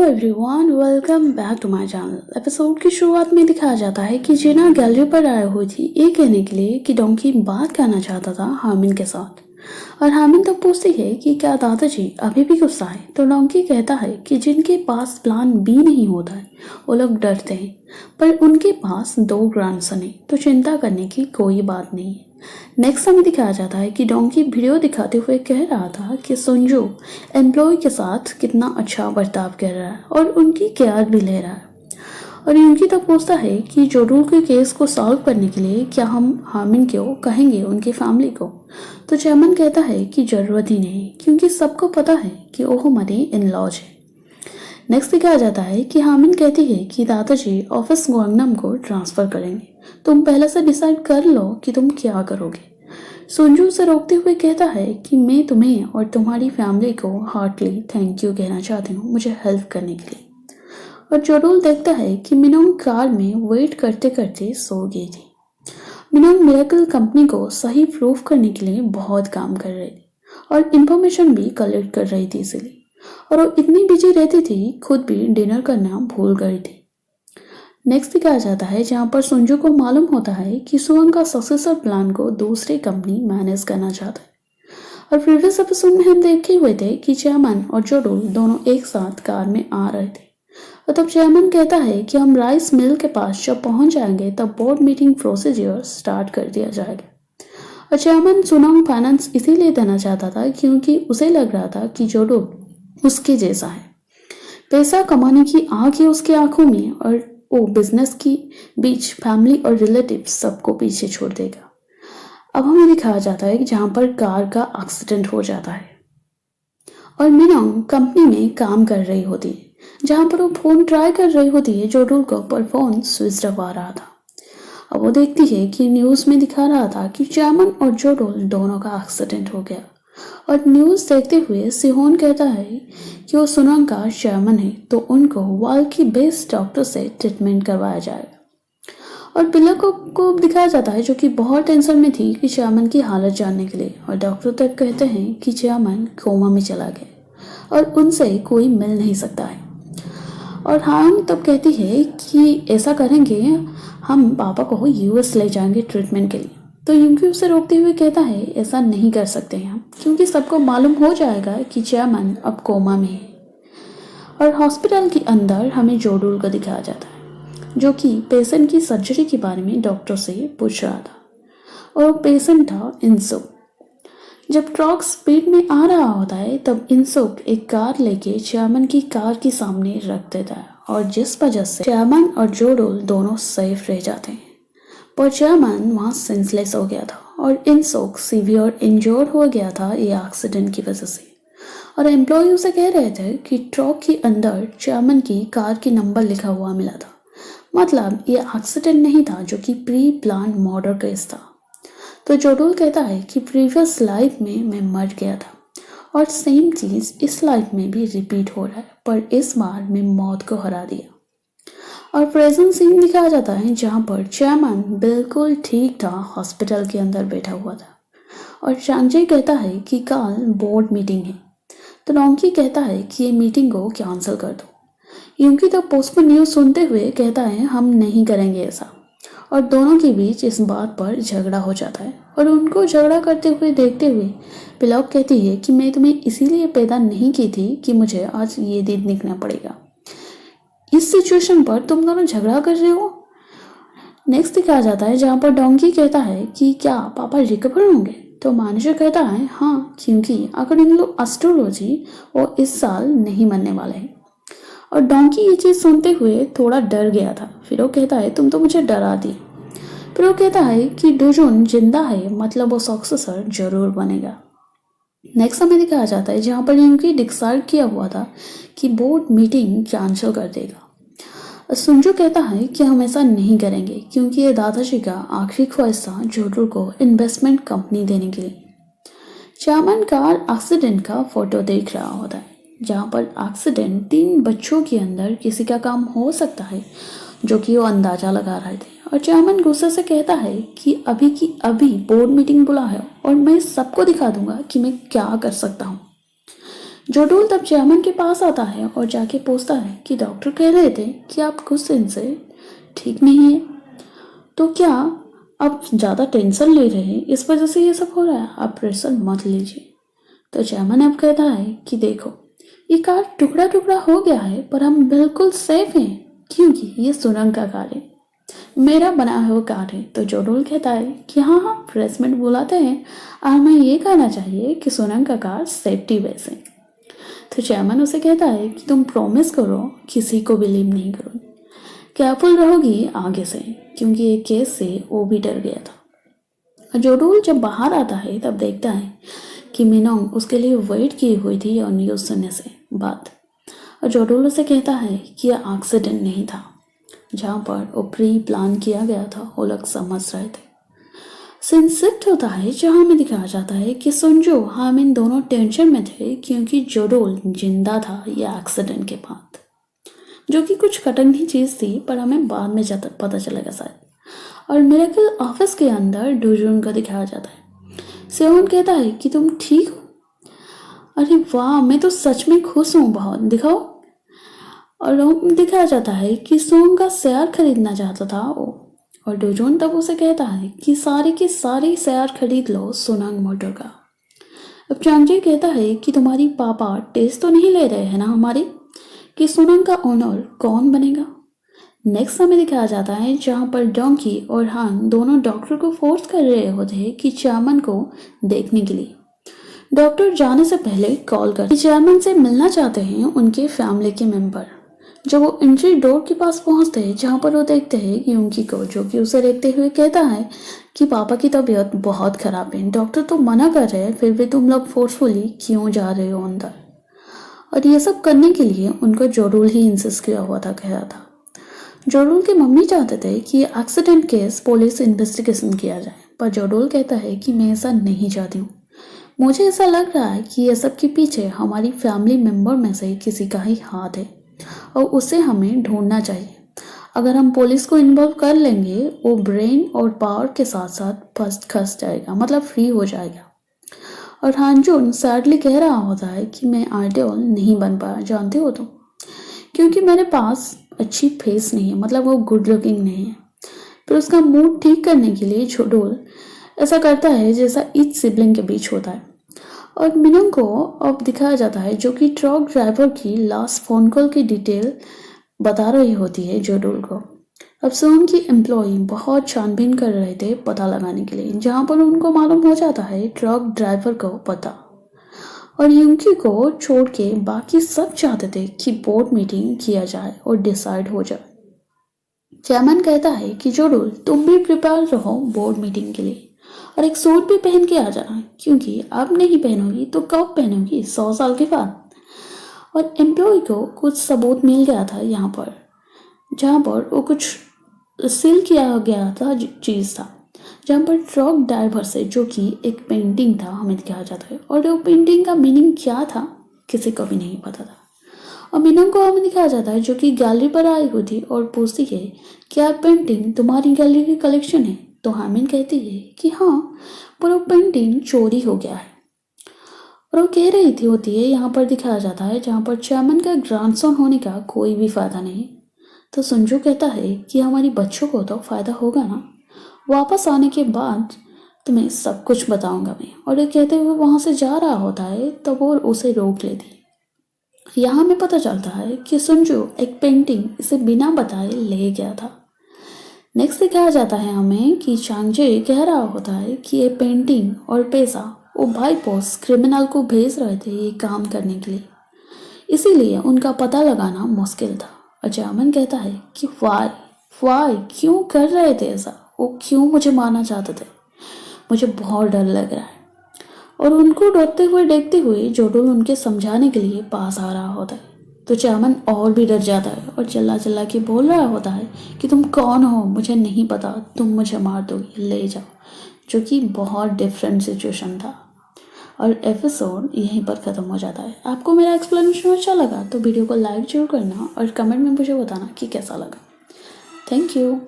Everyone, welcome back to my channel. Episode की शुरुआत में दिखाया जाता है कि जेना गैलरी पर आई हुई थी ये कहने के लिए कि डोंकी बात करना चाहता था हामिन के साथ। और हामिन तो पूछती है कि क्या दादाजी अभी भी गुस्सा है, तो डोंकी कहता है कि जिनके पास प्लान बी नहीं होता है वो लोग डरते हैं, पर उनके पास 2 ग्रैंडसन है तो चिंता करने की कोई बात नहीं है। नेक्स्ट हमें दिखाया जाता है कि डोंकी वीडियो दिखाते हुए कह रहा था कि सुंजू एम्प्लॉय के साथ कितना अच्छा बर्ताव कर रहा है और उनकी केयर भी ले रहा है। और यूंकी तब पूछता है कि जोडूल के केस को सॉल्व करने के लिए क्या हम हामिन को कहेंगे उनकी फैमिली को, तो चैमन कहता है कि ज़रूरत ही नहीं क्योंकि सबको पता है कि वो हमारी इन लॉज है। नेक्स्ट दिखाया जाता है कि हामिन कहती है कि दादाजी ऑफिस गुआंगनाम को ट्रांसफ़र करेंगे, तुम पहले से डिसाइड कर लो कि तुम क्या करोगे। सुंजू उसे रोकते हुए कहता है कि मैं तुम्हें और तुम्हारी फैमिली को हार्टली थैंक यू कहना चाहती हूँ मुझे हेल्प करने के लिए। और जोडोल देखता है कि मिनोंग कार में वेट करते करते सो गई थी। मिनोंग मिरेकल कंपनी को सही प्रूफ करने के लिए बहुत काम कर रही थी और इन्फॉर्मेशन भी कलेक्ट कर रही थी इसलिए, और वो इतनी बिजी रहती थी खुद भी डिनर करना भूल गई थी। नेक्स्ट दिखाया जाता है जहाँ पर सुंजू को मालूम होता है कि सुअंग का सक्सेसर प्लान को दूसरी कंपनी मैनेज करना चाहता है। और प्रीवियस एपिसोड में हम देखे हुए थे कि चैमन और जोडोल दोनों एक साथ कार में आ रहे थे, और तब चैमन कहता है कि हम राइस मिल के पास जब पहुंच जाएंगे तब बोर्ड मीटिंग प्रोसीजर स्टार्ट कर दिया जाएगा। और चैमन सुनांग फाइनेंस इसीलिए देना चाहता था क्योंकि उसे लग रहा था कि जोडोल उसके जैसा है, पैसा कमाने की आग है उसकी आंखों में और वो बिजनेस की बीच फैमिली और रिलेटिव सबको पीछे छोड़ देगा। अब हमें दिखाया जाता है कि जहाँ पर कार का एक्सीडेंट हो जाता है और मिनोंग कंपनी में काम कर रही होती है, जहाँ पर वो फ़ोन ट्राई कर रही होती है जोडोल को, पर फ़ोन स्विच ऑफ आ रहा था। अब वो देखती है कि न्यूज़ में दिखा रहा था कि चैमन और जोडोल दोनों का एक्सीडेंट हो गया। और न्यूज़ देखते हुए सिहोन कहता है कि वो सुनांग का चैमन है तो उनको वाल की बेस्ट डॉक्टर से ट्रीटमेंट करवाया जाएगा। और बिल्ला को दिखाया जाता है जो कि बहुत टेंशन में थी कि चैमन की हालत जानने के लिए, और डॉक्टर तक कहते हैं कि चैमन कोमा में चला गया और उनसे कोई मिल नहीं सकता है। और हांग तब कहती है कि ऐसा करेंगे हम पापा को यूएस ले जाएंगे ट्रीटमेंट के लिए, तो यूंकी उसे रोकते हुए कहता है ऐसा नहीं कर सकते हैं हम क्योंकि सबको मालूम हो जाएगा कि चैमन अब कोमा में है। और हॉस्पिटल के अंदर हमें जोडूल को दिखाया जाता है जो कि पेशेंट की सर्जरी के बारे में डॉक्टर से पूछ रहा था, और पेशेंट था इंसुक। जब ट्रक स्पीड में आ रहा होता है तब इंसुक एक कार लेके चैमन की कार के सामने रख देता है, और जिस वजह से चैमन और जोडोल दोनों सेफ रह जाते हैं। पर चैमन वहाँ सेंसलेस हो गया था और इंसुक सीवियर इंजर्ड हो गया था ये एक्सीडेंट की वजह से। और एम्प्लॉय उसे कह रहे थे कि ट्रक के अंदर चैमन की कार की नंबर लिखा हुआ मिला था, मतलब ये एक्सीडेंट नहीं था जो कि प्री प्लान मर्डर केस था। तो जोडोल कहता है कि प्रीवियस लाइफ में मैं मर गया था और सेम चीज़ इस लाइफ में भी रिपीट हो रहा है, पर इस बार मैं मौत को हरा दिया। और प्रेजेंट सीन दिखाया जाता है जहाँ पर चैमन बिल्कुल ठीक था हॉस्पिटल के अंदर बैठा हुआ था, और चांगजे कहता है कि कल बोर्ड मीटिंग है, तो डोंकी कहता है कि ये मीटिंग को कैंसिल कर दो। यूंकी तो पोस्टपोन न्यूज़ सुनते हुए कहता है हम नहीं करेंगे ऐसा, और दोनों के बीच इस बात पर झगड़ा हो जाता है। और उनको झगड़ा करते हुए देखते हुए पिलॉक कहती है कि मैं तुम्हें इसीलिए पैदा नहीं की थी कि मुझे आज ये दिन निकलना पड़ेगा, इस सिचुएशन पर तुम दोनों झगड़ा कर रहे हो। नेक्स्ट दिखाया जाता है जहाँ पर डोंकी कहता है कि क्या पापा रिकवर होंगे, तो मैनेजर कहता है हाँ, क्योंकि अकॉर्डिंग टू एस्ट्रोलॉजी वो इस साल नहीं मरने वाले हैं। और डोंकी ये चीज़ सुनते हुए थोड़ा डर गया था, फिर वो कहता है तुम तो मुझे डरा दी। फिर वो कहता है कि डोजोन जिंदा है मतलब वो सक्सेसर जरूर बनेगा। नेक्स्ट हमें दिखाया जाता है जहाँ पर इनकी डिसाइड किया हुआ था कि बोर्ड मीटिंग कैंसिल कर देगा। सुंजू कहता है कि हम ऐसा नहीं करेंगे क्योंकि ये दादाजी का आखिरी ख्वाहिश था जोडोल को इन्वेस्टमेंट कंपनी देने के लिए। चैमन कार एक्सीडेंट का फोटो देख रहा होता है जहाँ पर एक्सीडेंट 3 बच्चों के अंदर किसी का काम हो सकता है जो कि वो अंदाजा लगा रहे थे। और चैमन गुस्से से कहता है कि अभी की अभी बोर्ड मीटिंग बुला है और मैं सबको दिखा दूंगा कि मैं क्या कर सकता हूँ। जोडोल तब चैमन के पास आता है और जाके पूछता है कि डॉक्टर कह रहे थे कि आप कुछ दिन से ठीक नहीं है, तो क्या आप ज़्यादा टेंशन ले रहे हैं, इस वजह से ये सब हो रहा है, आप प्रेशर मत लीजिए। तो चैमन अब कहता है कि देखो, ये कार टुकड़ा टुकड़ा हो गया है पर हम बिल्कुल सेफ हैं, क्योंकि ये सुरंग का कार है, मेरा बनाया हुआ कार है। तो जोडोल कहता है कि हाँ हाँ, प्रेसमेंट बुलाते हैं और हमें ये कहना चाहिए कि सुरंग का कार सेफ्टी बेस है। तो चैमन उसे कहता है कि तुम प्रॉमिस करो किसी को बिलीव नहीं करो, केयरफुल रहोगी आगे से, क्योंकि एक केस से वो भी डर गया था। जोडोल जब बाहर आता है तब देखता है कि मिनोंग उसके लिए वेट की हुई थी और न्यूज़ सुनने से बाद। और जोडोल उसे कहता है कि यह एक्सीडेंट नहीं था, जहाँ पर वो प्री प्लान किया गया था, वो लोग समझ रहे थे। सीन शिफ्ट होता है जहाँ में दिखाया जाता है कि सुंजो हामिन दोनों टेंशन में थे, क्योंकि जोडोल जिंदा था ये एक्सीडेंट के बाद, जो कि कुछ कटंगी चीज़ थी, पर हमें बाद में पता चलेगा शायद। और मिरेकल ऑफिस के अंदर डोजून को दिखाया जाता है। सेवन कहता है कि तुम ठीक हो? अरे वाह, मैं तो सच में खुश हूँ बहुत, दिखाओ। और दिखाया जाता है कि सोंग का शेयर खरीदना चाहता था वो, और डोजोन तब उसे कहता है कि सारे के सारे शेयर खरीद लो सोनांग मोटर का। अब चांगजे कहता है कि तुम्हारी पापा टेस्ट तो नहीं ले रहे हैं ना हमारी, कि सोनांग का ओनर कौन बनेगा। नेक्स्ट हमें दिखाया जाता है जहाँ पर डोंकी और हान दोनों डॉक्टर को फोर्स कर रहे होते हैं कि चैमन को देखने के लिए। डॉक्टर जाने से पहले कॉल कर चैमन से मिलना चाहते हैं उनके फैमिली के मेंबर। जब वो एंट्री डोर के पास पहुंचते हैं जहाँ पर वो देखते हैं यूंकी को, जो कि उसे देखते हुए कहता है कि पापा की तबीयत बहुत खराब है, डॉक्टर तो मना कर रहे हैं, फिर भी तुम लोग फोर्सफुली क्यों जा रहे हो अंदर। और ये सब करने के लिए उनको जोडोल ही इंसिस्ट किया हुआ था, कह रहा था। जोडोल के मम्मी चाहते थे कि एक्सीडेंट केस पुलिस इन्वेस्टिगेशन किया जाए, पर जोडोल कहता है कि मैं ऐसा नहीं चाहती हूँ, मुझे ऐसा लग रहा है कि ये सब के पीछे हमारी फैमिली मेंबर में से किसी का ही हाथ है और उसे हमें ढूंढना चाहिए। अगर हम पुलिस को इन्वॉल्व कर लेंगे, वो ब्रेन और पावर के साथ साथ खस जाएगा, मतलब फ्री हो जाएगा। और हानजून सैडली कह रहा होता है कि मैं आइडियल नहीं बन पाया, जानते हो तुम, क्योंकि मेरे पास अच्छी फेस नहीं है, मतलब वो गुड लुकिंग नहीं है। फिर उसका मूड ठीक करने के लिए जोडोल ऐसा करता है जैसा ईच सिबलिंग के बीच होता है। और मिनोंग को अब दिखाया जाता है जो कि ट्रक ड्राइवर की लास्ट फोन कॉल की डिटेल बता रही होती है जोडोल को। अब सोम की एम्प्लॉय बहुत छानबीन कर रहे थे पता लगाने के लिए, जहाँ पर उनको मालूम हो जाता है ट्रक ड्राइवर को पता। और यूंकी को छोड़ के बाकी सब चाहते थे कि बोर्ड मीटिंग किया जाए और डिसाइड हो जाए। चैमन कहता है कि जोडोल तुम भी प्रिपेयर रहो बोर्ड मीटिंग के लिए, और एक सूट भी पहन के आ जाना, क्योंकि अब नहीं पहनोगी तो कब पहनोगी, 100 साल के बाद। और एम्प्लॉय को कुछ सबूत मिल गया था यहाँ पर, जहाँ पर वो कुछ सील किया गया था चीज़ था, जहाँ पर ट्रक ड्राइवर से, जो कि एक पेंटिंग था, हमें दिखाया जाता है। और वो पेंटिंग का मीनिंग क्या था किसी को भी नहीं पता था। और मिनोंग को हमें दिखाया जाता है जो कि गैलरी पर आई हुई थी और पूछती है क्या पेंटिंग तुम्हारी गैलरी की कलेक्शन है। तो हामिन कहती है कि हाँ, पर वो पेंटिंग चोरी हो गया है। और वो कह रही थी होती है, यहाँ पर दिखाया जाता है जहाँ पर चैमन का ग्रैंडसन होने का कोई भी फायदा नहीं। तो संजू कहता है कि हमारी बच्चों को तो फायदा होगा ना, वापस आने के बाद तुम्हें सब कुछ बताऊंगा मैं। और ये कहते हुए वहां से जा रहा होता है तब वो उसे रोक लेती है। यहाँ में पता चलता है कि संजू एक पेंटिंग इसे बिना बताए ले गया था। नेक्स्ट दिखाया जाता है हमें कि चांगजे कह रहा होता है कि ये पेंटिंग और पैसा वो भाई पोस्ट क्रिमिनल को भेज रहे थे ये काम करने के लिए, इसीलिए उनका पता लगाना मुश्किल था। और जामन कहता है कि वाई क्यों कर रहे थे ऐसा, वो क्यों मुझे मारना चाहते थे, मुझे बहुत डर लग रहा है। और उनको डरते हुए देखते हुए जोडोल उनके समझाने के लिए पास आ रहा होता है। तो चैमन और भी डर जाता है और चिल्ला चिल्ला के बोल रहा होता है कि तुम कौन हो, मुझे नहीं पता, तुम मुझे मार दोगी, ले जाओ, जो कि बहुत डिफरेंट सिचुएशन था। और एपिसोड यहीं पर ख़त्म हो जाता है। आपको मेरा एक्सप्लेनेशन अच्छा लगा तो वीडियो को लाइक जरूर करना और कमेंट में मुझे बताना कि कैसा लगा। Thank you.